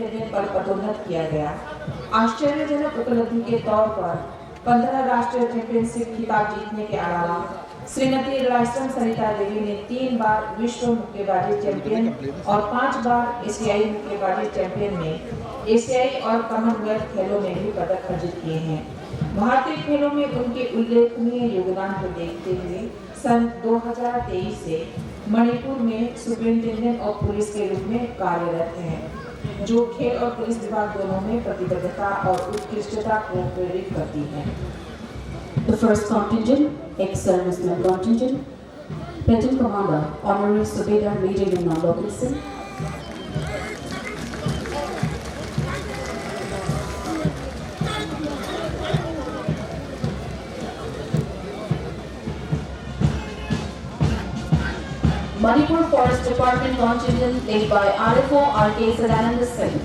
के दिन पर पदोन्नत किया गया। आश्चर्यजनक उपलब्धि के तौर पर 15 राष्ट्रीय चैंपियनशिप खिताब जीतने के अलावा श्रीमती रायसम सरिता देवी ने 3 बार विश्व मुक्केबाजी चैंपियन और 5 बार एशियाई मुक्केबाजी चैंपियन में एशियाई और कॉमनवेल्थ खेलों में भी पदक अर्जित किए हैं। भारतीय खेलों में उनके उल्लेखनीय योगदान को देखते हुए सन 2023 से मणिपुर में सुपरिंटेंडेंट ऑफ पुलिस के रूप में कार्यरत हैं, जो खेल और पुलिस विभाग दोनों में प्रतिबद्धता और उत्कृष्टता को प्रेरित करती है। The first contingent, ex-serviceman contingent, Platoon Commander, Honorary Subedar Major Yumna Lokinson. Manipur Forest Department contingent led by RFO R.K. Sadananda Singh.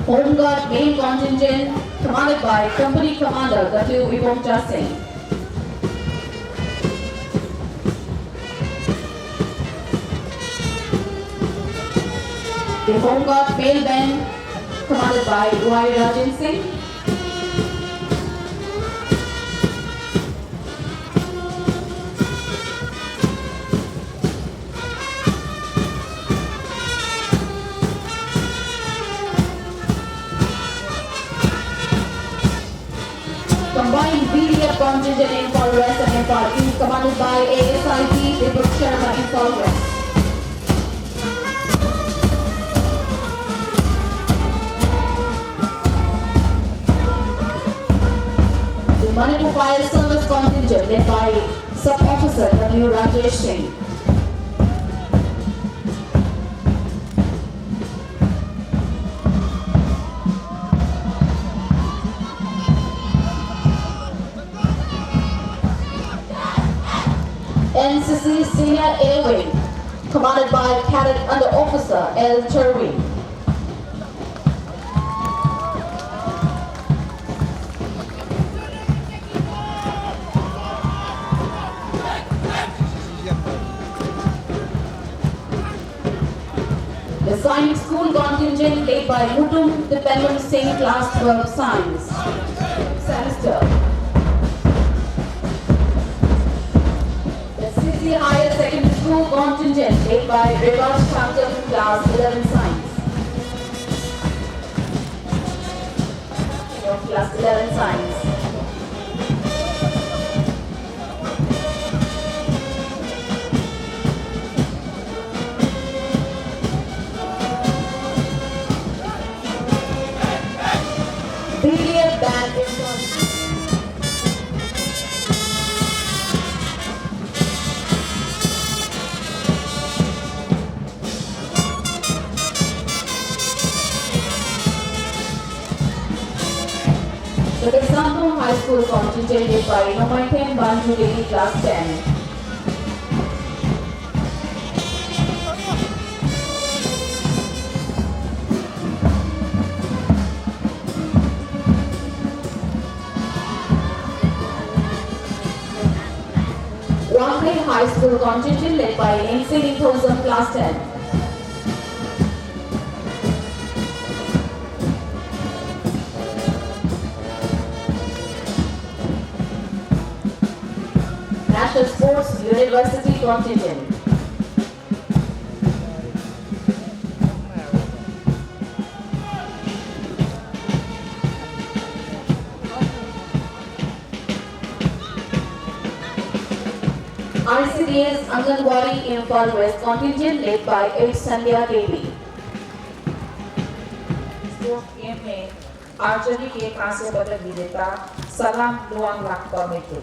Home Guard main contingent commanded by Company Commander Gatu Vibhomcha Singh. The Home Guard male band commanded by Ruai Rajan Singh. Combined BDF contingent in Imphal West and Imphal East commanded by ASIG Vipul Sharma Imphal West. The Manipur Fire Service contingent led by Sub-Officer W. Rajesh Singh. NCC Senior Air Wing, commanded by Cadet Under Officer L. Turvey. The Science School contingent led by Mutum Dipendam Singh, Class 12 Science semester. Higher Secondary School contingent led by Revash Kamtam, Class 11 Science. Class 11 Science. BDF band is on. The Example High School contingent led by Nomaitem Banju Devi, Class 10. Ramley High School contingent led by Nancy Nithosam, Class 10. National Sports University contingent. RCDS Anganwadi Imphal West contingent led by H. Sandhya Devi. Sports game में archery के कांस्य पदक विजेता सलाम Luong Lakpa मृत्यु।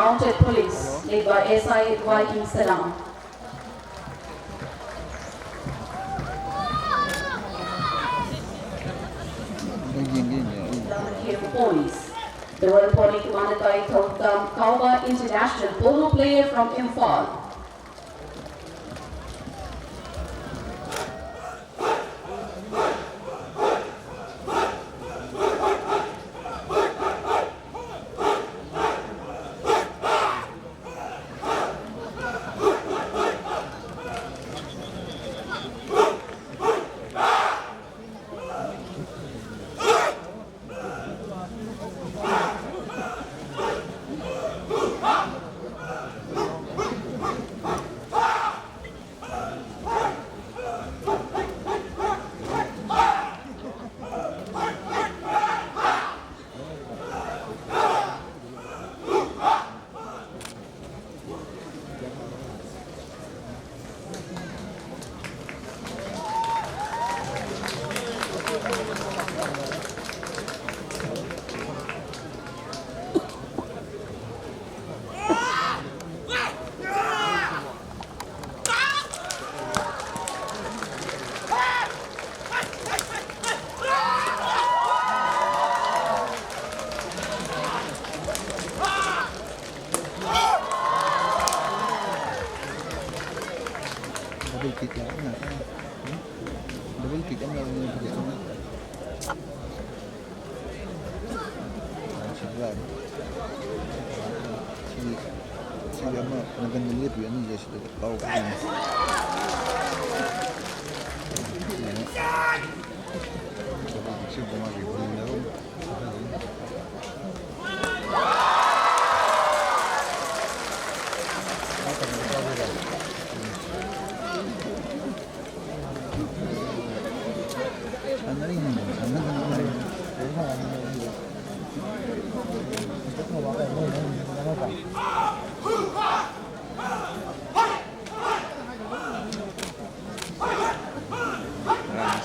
Mounted Police, led by SI Y.E. Salam. Here Police. The Royal Pony commanded by Kauba International polo player from Imphal.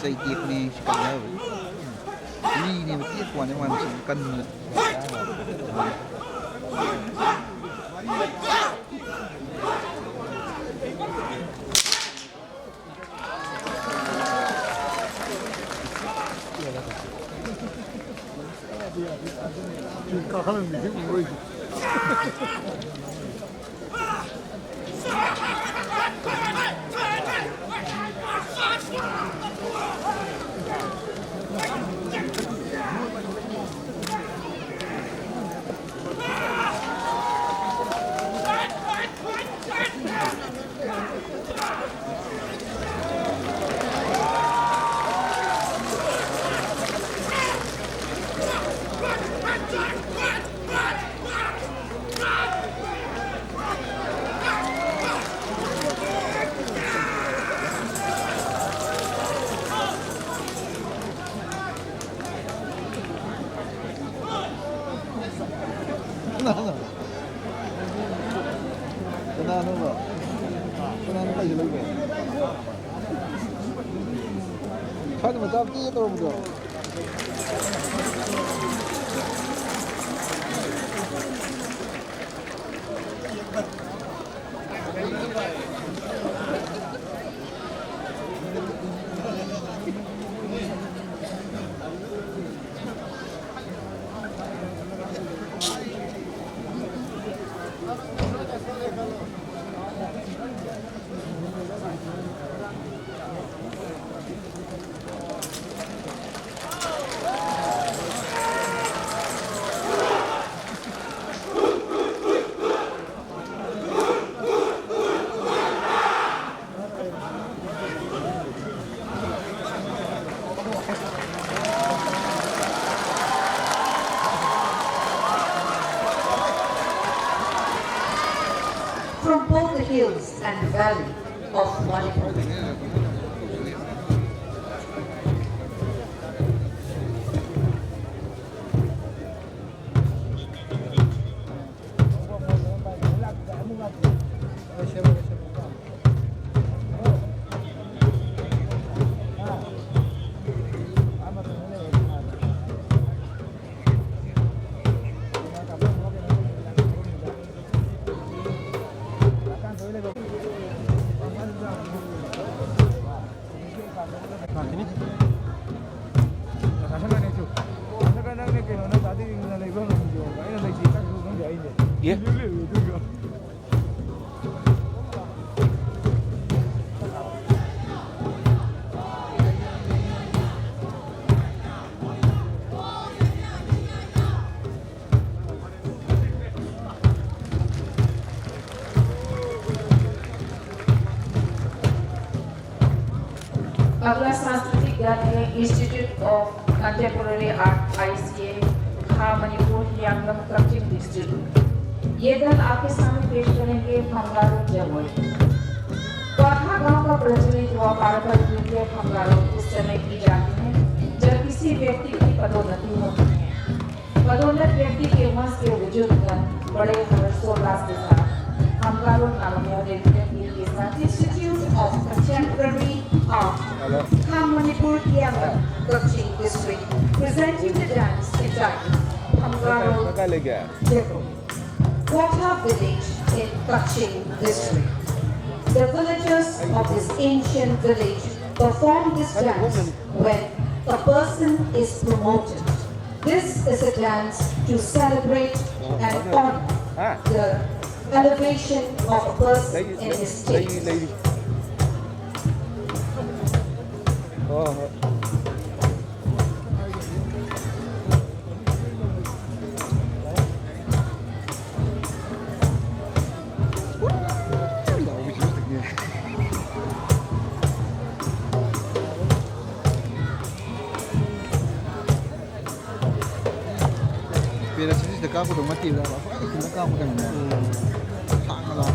Xây tiết này chỉ cần đâu đi này mà tiết quả này hoàn chỉ cần Hadi mı? Tamam, iyi doğru mu? From both the hills and the valley of Manipur. अगला सांस्कृतिक दल है institute of contemporary art ICA खा Manipur यांगम कचिंग district. ये दल आपके सामने पेश करेंगे फंगारो जगोई। वाघा गांव का प्रचलित व पारंपरिक नृत्य फंगारो उस समय की जाती है जब किसी व्यक्ति की पदोन्नति होती है। पदोन्नत व्यक्ति के वंश के बुजुर्गगण बड़े हर्षोल्लास के साथ फंगारो नामक नृत्य गीत के साथ Institute of Contemporary Art, Kham Manipur Yangon, Kaching District, presenting the dance entitled Fangaro Jego. Wata village in Kaching District. The villagers of this ancient village perform this dance when a person is promoted. This is a dance to celebrate and honor the elevation of a person in his state. Pero si es de campo de mati lah, apa ini kena campo kan? Chang lah,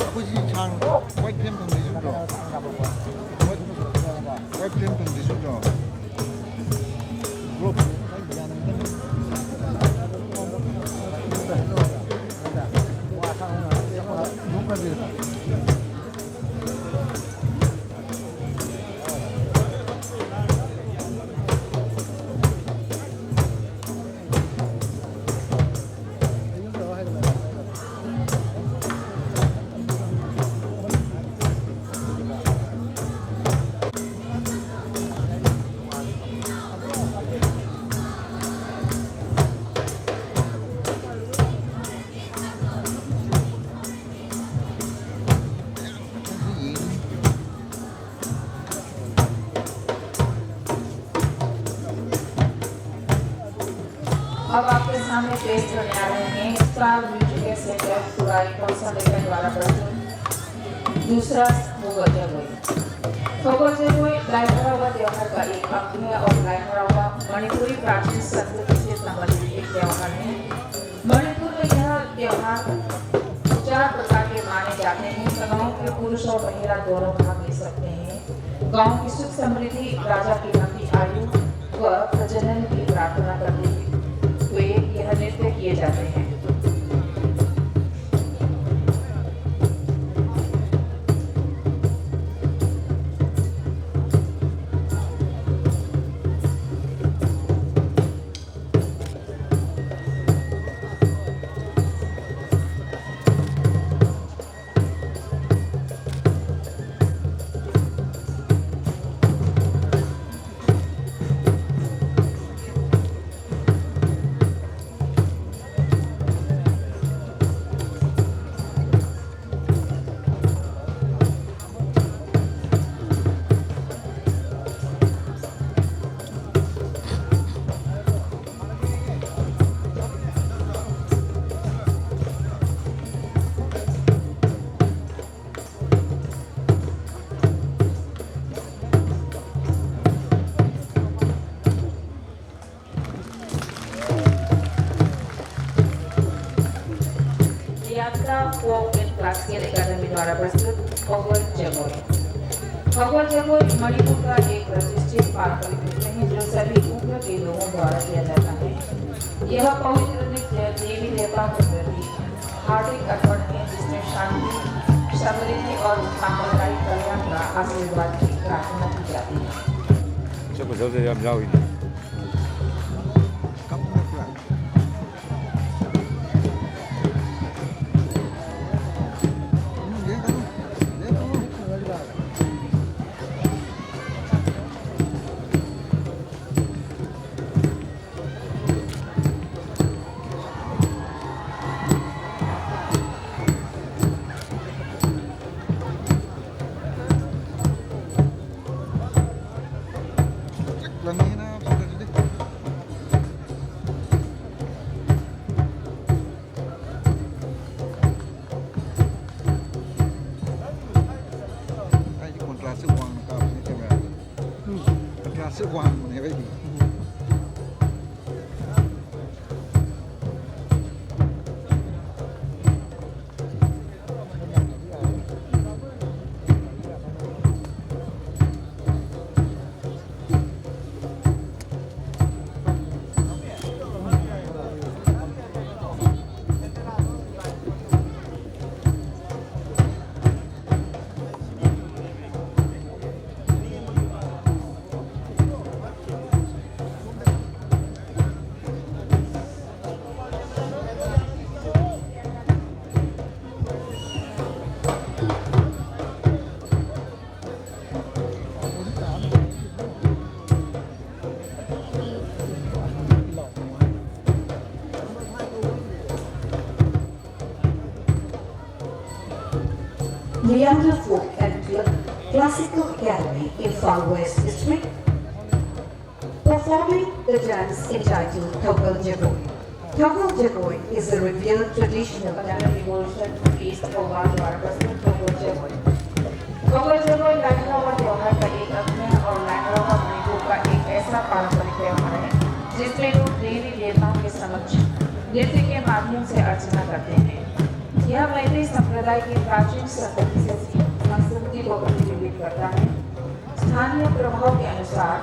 aku sih chang, white pin pun di situ, white pin pun di situ. अब आपके सामने पेश करने आ रहे हैं star music centre पुराई consultant द्वारा प्रस्तुत दूसरा फोगल जगोई। फोगल जगोई लाइहरावा त्योहार का एक अंग है और लाइहरावा मणिपुरी प्राचीन संस्कृति से संबंधित एक त्योहार है। मणिपुर में यह त्योहार 4 प्रकार के माने जाते हैं। गांव के पुरुष और महिला दोनों भाग ले सकते हैं। गांव की सुख समृद्धि, राजा की लंबी आयु व प्रजनन की प्रार्थना करते हुए यह नृत्य किए जाते हैं। फोक एंड क्लासिकल एकेडमी द्वारा प्रस्तुत फोगल जगोई। फोगल जगोई मणिपुर का एक प्रतिष्ठित पारंपरिक नृत्य है जो सभी उम्र के लोगों द्वारा किया जाता है। यह पवित्र नृत्य देवी देवताओं के प्रति हार्दिक अर्पण है जिसमें शांति, समृद्धि और सांप्रदायिक कल्याण का आशीर्वाद की प्रार्थना की जाती है।这不就是要绕一点？ Lần này nó से वहाँ होने भाई Leander Folk and Classical Academy in Far West District, performing the dance entitled Toggle Jagoi. Toggle Jagoi is a revered traditional Devotion feast होगा द्वारा प्रस्तुत कबूल जगोई। कबूल जगोई लखनऊ त्योहार का एक अभिन्न और लखनऊ का मणिपुर का एक ऐसा पारंपरिक त्योहार है जिसमें लोग देवी देवताओं के समक्ष नृत्य के माध्यम से अर्चना करते हैं। यह मैत्री संप्रदाय की प्राचीन संस्कृति को प्रतिबिंबित करता है। स्थानीय प्रभाव के अनुसार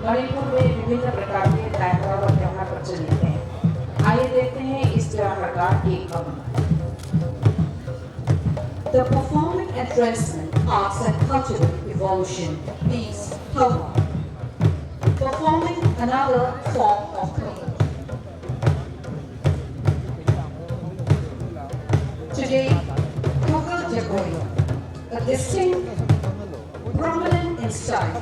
मणिपुर में विभिन्न प्रकार के दायरा और त्योहार प्रचलित हैं। आइए देखते हैं इस त्योहार का एक अंग। The performing and transient arts and cultural evolution means Toggle, performing another form of play. Today, Toggle Jagoi, a distinct, prominent in style,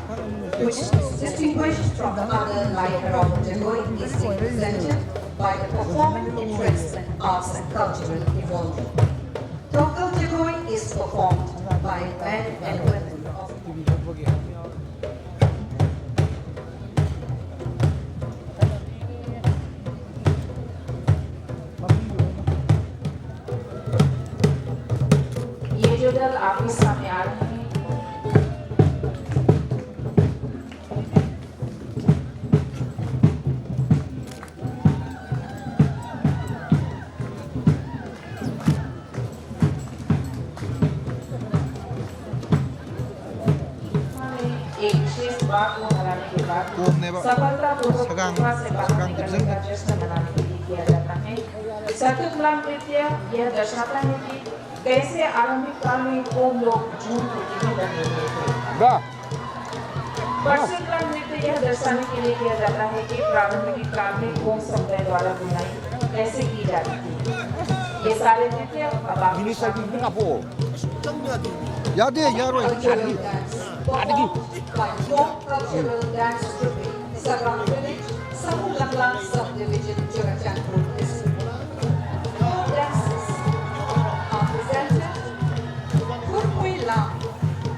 which is distinguished from the other Nayagara Jagoi, is represented by the performing interest in arts and cultural evolution. Toggle Jagoi is performed by men and women of ये जो दल आपके सामने आ रहे हैं एक विशेष बात को हराने के बाद सफलतापूर्वक से बाहर निकलने का जश्न मनाने के लिए किया जाता है। सतुकला नृत्य यह दर्शाता है कि कैसे आरंभिक काल में कौन लोग झूठ में लगे हुए थे। परसिकला नृत्य यह दर्शाने के लिए किया जाता है कि प्रारंभिक काल में कौन समुदाय द्वारा बुनाई कैसे की जाती थी। ये सारे नृत्य अब आप याद है यार by folk cultural dance troupe, Sagang Village, Samulaklang subdivision, Churachandpur district. Folk dances are presented. Kurkui Lam,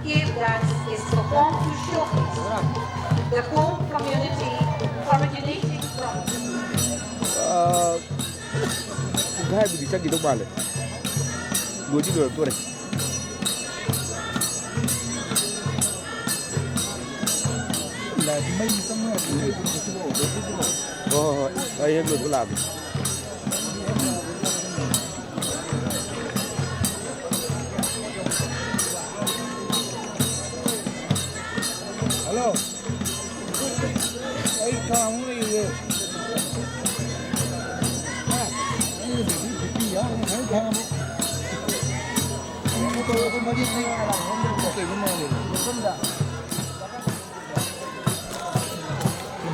cave dance is performed to showcase the Kom community originating from hai bị chắc gì đâu bà này đuổi chứ đuổi tôi này là mình xong rồi thì đây em đừng có làm alo ấy không đi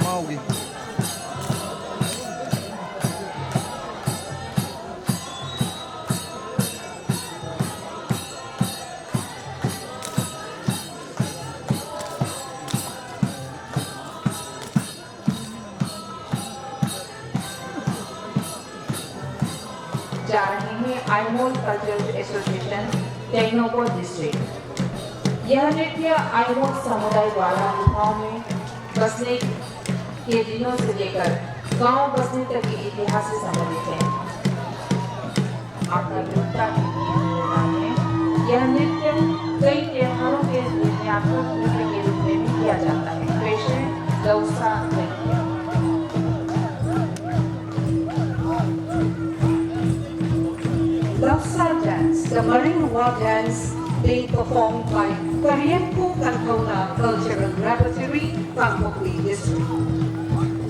mau đi जा रहे हैं आईमोल cultural association टेक्नोपोल district. यह नृत्य आईमोल समुदाय द्वारा गुफाओं में बसने के दिनों से लेकर गांव बसने तक के इतिहास से संबंधित है। आपका योगता के लिए यह नृत्य कई त्योहारों के ध्वन्यात्मक नृत्य के रूप में भी किया जाता है। पेश है द लौसा नृत्य। Lausa dance, the marine war dance being performed by Kariempu Kankona Cultural Repertory, Pangpokui District.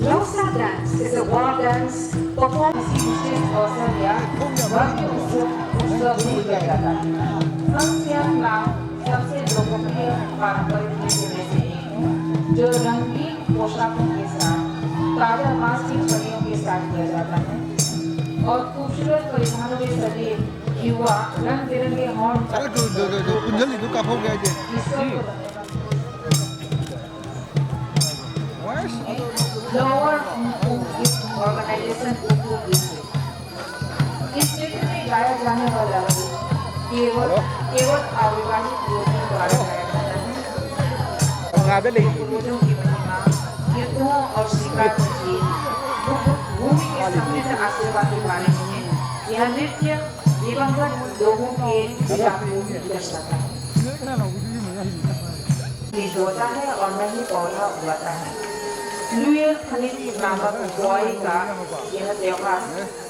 Lausa dance is a war dance performed किसी विशेष अवसर या भव्य उत्सव में किया जाता है। संस्कृत नाम सबसे लोकप्रिय पारंपरिक नृत्य में से एक है, जो रंगीन पोशाकों के साथ ताजा मांस की छड़ियों के साथ किया जाता है और खूबसूरत परिधानों में सजे युवा रंग बिरंगे हॉर्न अरे Kunjal itu kapok gak aja? Wes? Lower organization इस क्षेत्र में गाया जाने वाला केवल अविवाहित लोगों द्वारा गाया जाता है। Nggak ada lagi. पूर्वजों की महिमा, युद्धों और शिकार की जीत, भूमि के समृद्ध आशीर्वाद के बारे में यह नृत्य दिवंगत लोगों के विचार को दर्शाता है। बीज होता है और नई पौधा उगाता है। लुयर खनिज नामक बुआई का यह त्योहार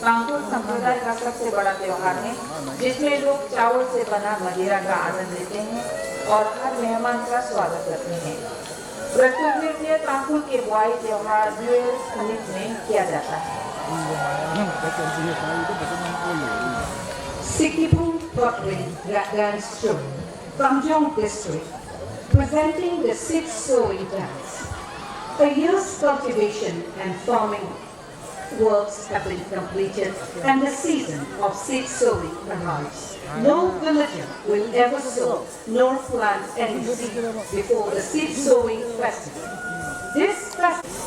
तांगुल संप्रदाय का सबसे बड़ा त्योहार है, जिसमें लोग चावल से बना मदिरा का आनंद लेते हैं और हर मेहमान का स्वागत करते हैं। प्रस्तुत नृत्य तांगुल के बुआई त्योहार लुयर खनिज में किया जाता है। Sikipu Pottery Dance Troupe, Kamjong District, presenting the sixth sowing dance. A year's cultivation and farming works have been completed and the season of seed sowing arrives. No villager will ever sow nor plant any seed before the seed sowing festival. This festival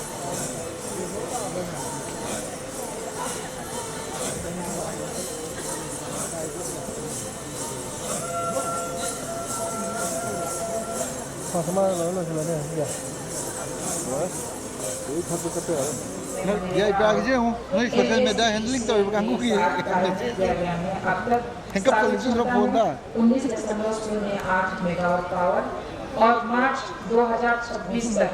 Ya ibarat je hong, ni social media handling tu bukan kuki. Hengkap tu lagi sudah phone dah. 19.08 megawatt power और मार्च 2026 तक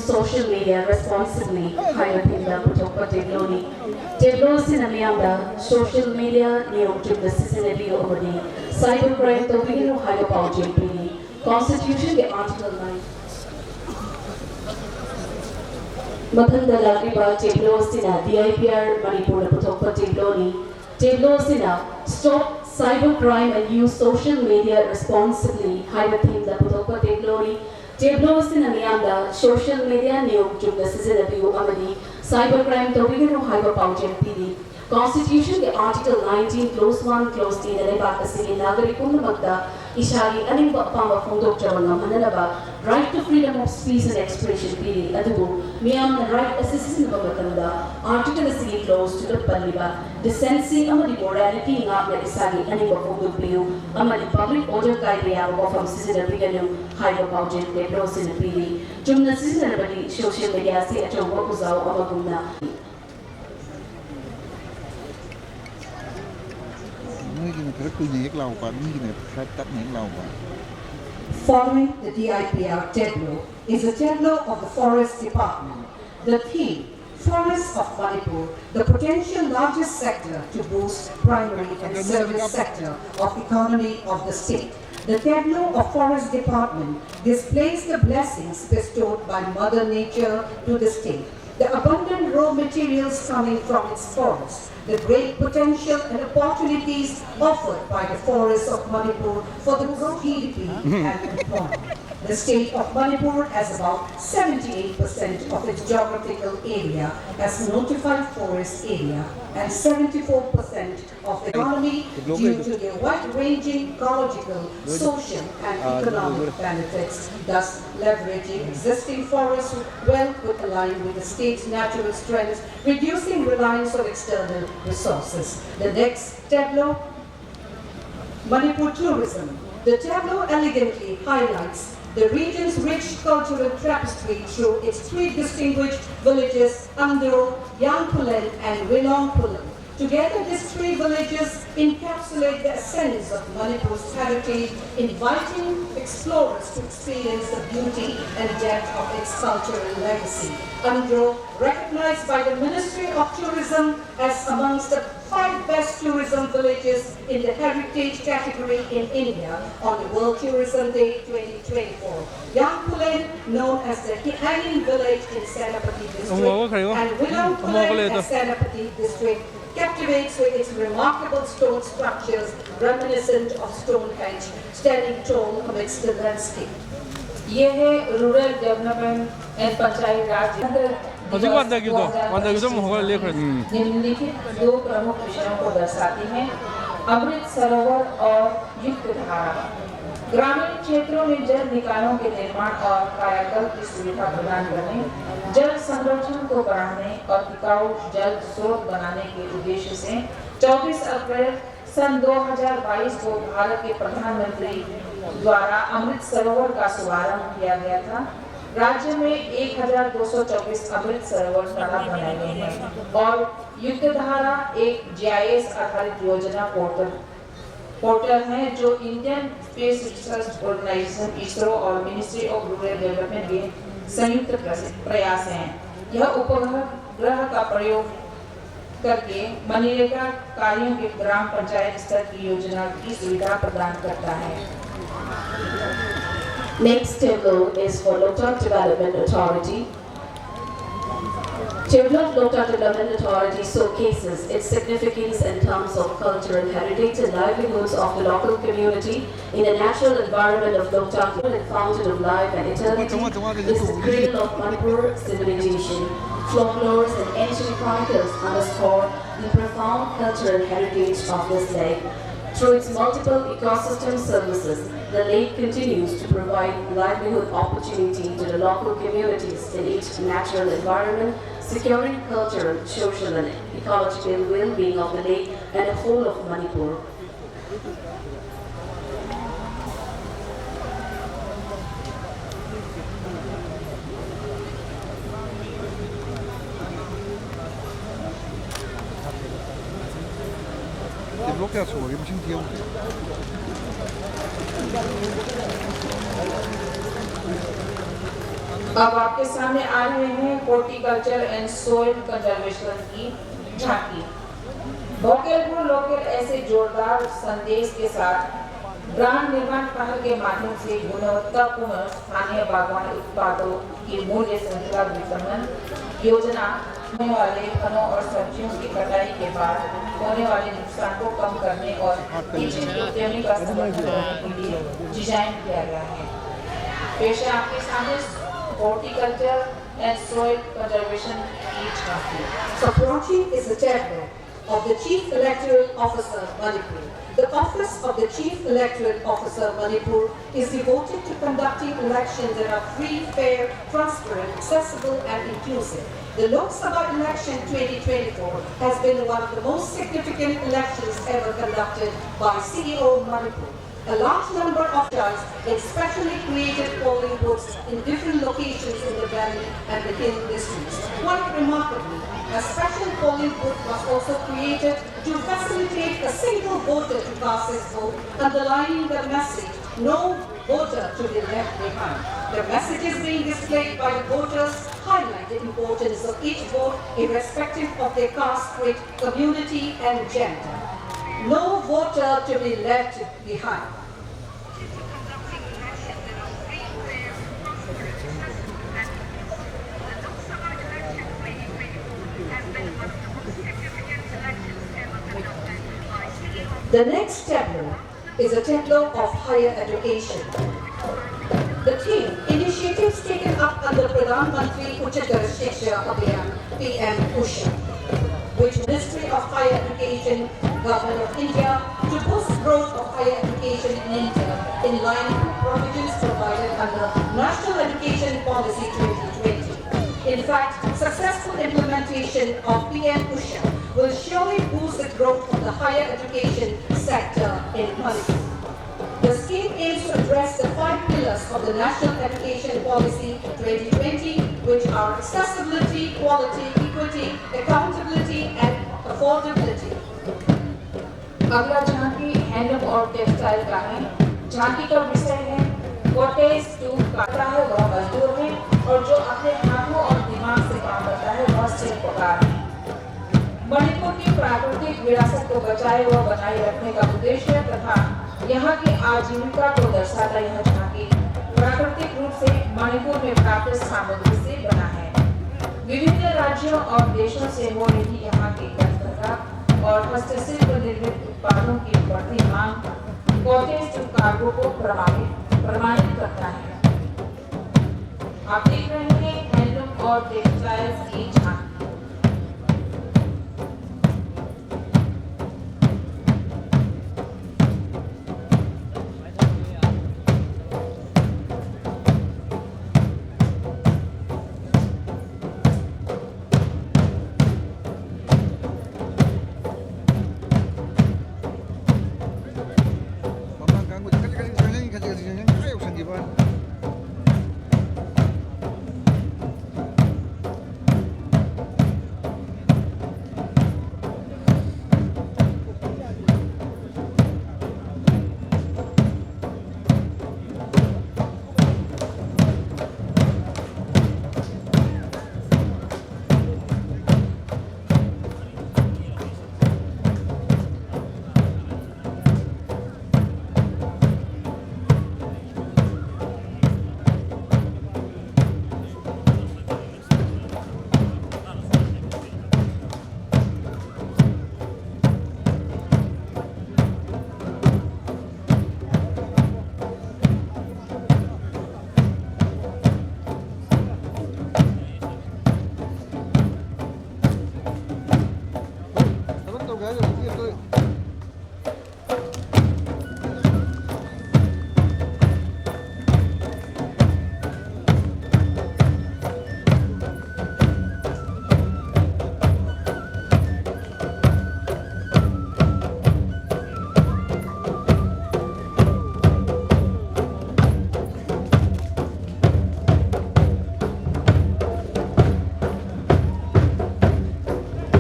social media responsibly highlighting Putopa Tegloni. Teglos in Amianda, social media new to the Cincinnati Omani, cybercrime to Vino Hydropau JP, Constitution the Article 9. Mathanda Lagriba, Teglosina, DIPR, Manipur, Putopa Tegloni, Teglosina, stop cybercrime and use social media responsibly, highlighting the Putopa Tegloni. Tablos in Amianda, social media new to the Cincinnati Omani, cybercrime to Vino Hydropau JP. Constitution के Article 19 Clause 1 Clause 3 ने बाकसी नागरिकों ने मध्य इशारी अनेक पावा फोंदोक चवना मननबा right to freedom of speech and expression Piri अदुबो मियाम right assistance बबतंदा Article 3 Clause 2 पल्लिबा decency Amari morality नागरिक इशारी अनेक फोंदोक पियो अमरी public order का इलिया वफम season बिगनो high-low पाउजेन के Clause ने पीरी जुमना सिजन बनी social media से अचंबो उजाओ अमगुना Following the DIPR Tableau is a tableau of the Forest Department. The theme, Forests of Manipur, the potential largest sector to boost primary and service sector of economy of the state. The tableau of Forest Department displays the blessings bestowed by Mother Nature to the state. The abundant raw materials coming from its forests, the great potential and opportunities offered by the forests of Manipur for the growth GDP and employment. The state of Manipur has about 78% of its geographical area as notified forest area and 74% of the economy due to their wide-ranging ecological, social and economic benefits, thus leveraging existing forests well aligned with the state's natural strengths, reducing reliance on external resources. The next tableau, Manipur tourism. The tableau elegantly highlights the region's rich cultural tapestry through its three distinguished villages, Andro, Yangpulen and Wilongpulen. Together, these three villages encapsulate the essence of Manipur's heritage, inviting explorers to experience the beauty and depth of its cultural legacy. Andhra, recognized by the Ministry of Tourism as amongst the 5 best tourism villages in the heritage category in India on the World Tourism Day 2024. Yangpulen, known as the Hanging Village in Senapati district, and Willampulen at Senapati district, captivates with its remarkable stone structures reminiscent of Stonehenge, standing tall amidst the landscape. ये है rural development and panchayat राज निम्नलिखित 2 प्रमुख विषयों को दर्शाती हैं: अमृत सरोवर और युक्त धारा। ग्रामीण क्षेत्रों में जल निकायों के निर्माण और कायाकल्प की सुविधा प्रदान करने, जल संरक्षण को बढ़ाने और टिकाऊ जल स्रोत बनाने के उद्देश्य से 24 अप्रैल सन 2022 को भारत के प्रधानमंत्री द्वारा अमृत सरोवर का शुभारंभ किया गया था। राज्य में 1224 अमृत सरोवर तालाब बनाए गए हैं और युक्त धारा एक जीआईएस आधारित योजना पोर्टल है जो Indian space research organization ISRO और मिनिस्ट्री ऑफ रूरल डेवलपमेंट के संयुक्त प्रयास हैं। यह उपग्रह का प्रयोग करके मनरेगा कार्यों के ग्राम पंचायत स्तर की योजना की सुविधा प्रदान करता है। Next tableau is for Loktak Development Authority. Table of Loktak Development Authority showcases its significance in terms of cultural heritage and livelihoods of the local community in the natural environment of Loktak, the fountain of life and eternity, is the cradle of Manipur civilization. Folklores and ancient chronicles underscore the profound cultural heritage of this lake. Through its multiple ecosystem services, the lake continues to provide livelihood opportunity to the local communities in its natural environment, securing cultural, social and ecological well-being of the lake and the whole of Manipur. Bloquear sua, eu me senti अब आपके सामने आ रहे हैं horticulture and soil conservation की झांकी। Vocal for local ऐसे जोरदार संदेश के साथ ब्रांड निर्माण पहल के माध्यम से गुणवत्तापूर्ण स्थानीय बागवानी उत्पादों की मूल्य श्रृंखला विपणन योजना होने वाले फलों और सब्जियों की कटाई के बाद होने वाले नुकसान को कम करने और उद्यमी का समर्थन करने के लिए डिजाइन किया गया है। पेश है आपके सामने हॉर्टिकल्चर एंड सॉइल कंजर्वेशन की झांकी। Approaching is the tableau of the Chief Electoral Officer Manipur. The office of the Chief Electoral Officer Manipur is devoted to conducting elections that are free, fair, transparent, accessible and inclusive. The Lok Sabha election 2024 has been one of the most significant elections ever conducted by CEO Manipur. A large number of judges in specially created polling booths in different locations in the valley and the hill districts. Quite remarkably, a special polling booth was also created to facilitate a single voter to cast his vote, underlining the message, no voter to be left behind. The messages being displayed by the voters highlight the importance of each vote irrespective of their caste, creed, community and gender. No voter to be left behind. The next tableau is a tableau of higher education. The theme, initiatives taken up under Pradhan Mantri Uchchatar Shiksha Abhiyan, PM Usha, which Ministry of Higher Education, Government of India, to boost growth of higher education in India in line with provisions provided under National Education Policy 2020. In fact, successful implementation of PM Usha will surely boost the growth of the higher education sector in Manipur. The scheme aims to address the 5 pillars of the National Education Policy 2020, which are accessibility, quality, equity, accountability, and affordability. अगला झांकी handloom और textile का है। झांकी का विषय है cottage to करता है वह मजदूर है और जो अपने हाथों और दिमाग से काम करता है वह शिल्पकार है। मणिपुर की प्राकृतिक विरासत को बचाए व बनाए रखने का उद्देश्य तथा यहाँ की आजीविका को दर्शाता यह झांकी प्राकृतिक रूप से मणिपुर में प्राप्त सामग्री से बना है। विभिन्न राज्यों और देशों से हो रही यहाँ की हस्तकला और हस्तशिल्प निर्मित उत्पादों की बढ़ती मांग कॉटेज टू कार्गो को प्रमाणित करता है। आप देख रहे हैं हैंडलूम और टेक्सटाइल्स की झांकी।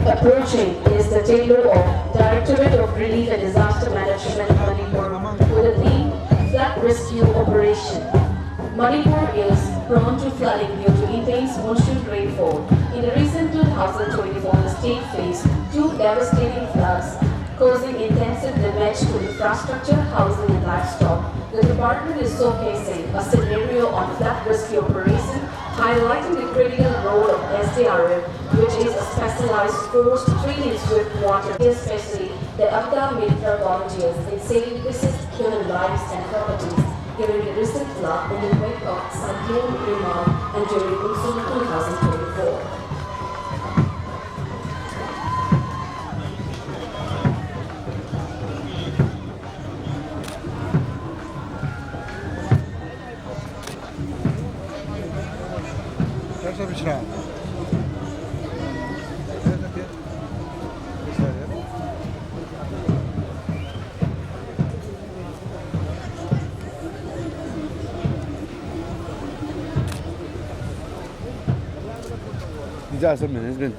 Approaching is the Taylor of Directorate of Relief and Disaster Management Manipur with the theme Flood Rescue Operation. Manipur is prone to flooding due to intense monsoon rainfall. In the recent 2024, the state faced 2 devastating floods, causing intensive damage to infrastructure, housing and livestock. The department is showcasing a scenario on flood rescue operation, highlighting the critical role of SDRF, which is a specialized force trained in swift water, especially the Afghan military volunteers in saving precious human lives and properties during the recent flood in the wake of Cyclone Imran and during monsoon 2024. Disaster management.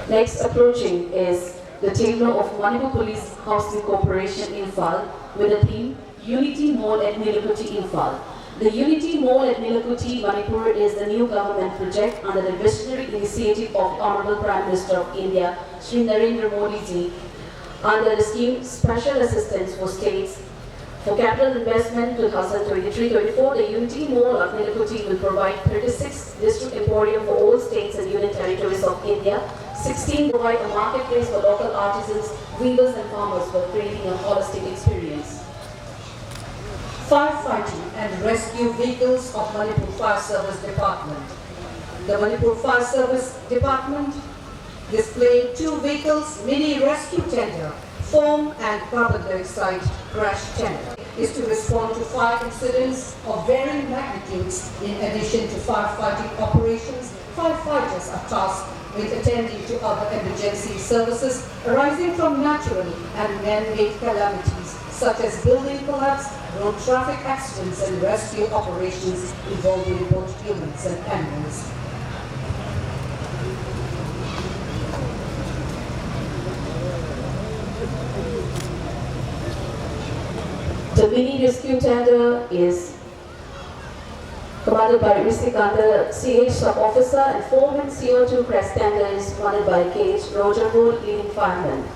Next approaching is the Chamber of Manipur Police Housing Corporation Imphal with the theme Unity Mall at Nilakuti Imphal. The Unity Mall at Nilakuti, Manipur is the new government project under the visionary initiative of Honorable Prime Minister of India, Shri Narendra Modi ji. Under the scheme Special Assistance for States for Capital Investment 2023-24, the Unity Mall at Nilakuti will provide 36 district emporium for all states and union territories of India. 16 provide a marketplace for local artisans, weavers and farmers for creating a holistic experience. Firefighting and rescue vehicles of Manipur Fire Service Department. The Manipur Fire Service Department displayed 2 vehicles, mini rescue tender, foam and carbon dioxide crash tender, is to respond to fire incidents of varying magnitudes. In addition to firefighting operations, firefighters are tasked with attending to other emergency services arising from natural and man-made calamities such as building collapse, road traffic accidents and rescue operations involving both humans and animals. The mini rescue tender is commanded by Risikanda, CH sub-officer, and foreman CO2 crash tender is commanded by KH Roger Wood, leading fireman.